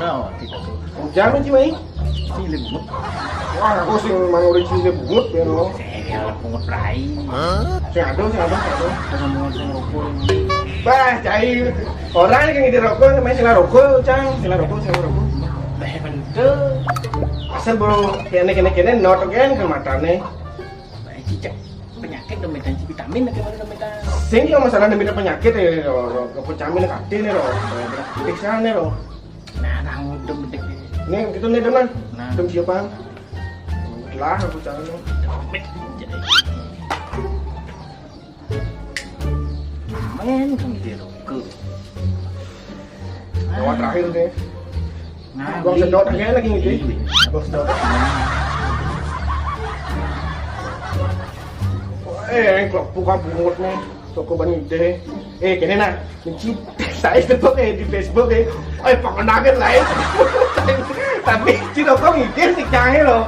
Đâu tidak tuh. Jangan sih mai. Cilik bungut. Wah, aku sih mang udah cinta bungut ya lo. Saya bungut rai. Saya ada. Karena mau rokok. Bah, cai orang ini yang ngide rokok, main sila rokok, cang, sila rokok. Bener. Asal baru kene not again ke matane. Baik cicak. Penyakit domitan vitamin kemarin domitan. Sing yo masalah demi penyakit ya lo, kepecamin kate nih lo, periksa nih lo. Nah, nang domitan. Nih gitu nih teman. Nah. Dem siapa? Lah aku cari. Jadi. Main kan di rokok. Awal terakhir deh. Nah, Gua sedot lagi gitu. Gua sedot. Kok buka bungut nih, toko bani deh. Kene nak, benci saya sedot di Facebook pengenangan lain. Tapi cina kau ngidin si canggih lo.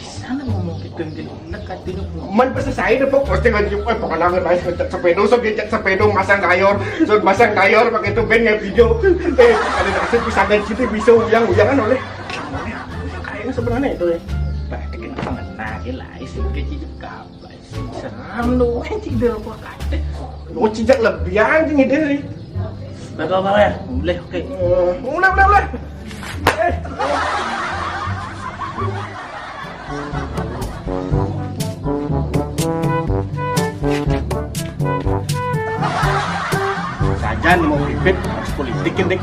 di sana ngomong gitu dekat itu. Man pasti saya deh posting aja pengenangan lain ngecek sepeda, so ngecek sepeda masang kayor pakai itu band video. Ada nasi bisa dan situ bisa uyang-uyangan oleh. Kayaknya sebenarnya itu ya. Berarti kan pengen lah isi kecil juga. Seram lu, tidak apa kate. Oh cicak lebih anjing ini. Bapak ya, boleh oke. Mulai. Saja mau pipit harus politikin deh.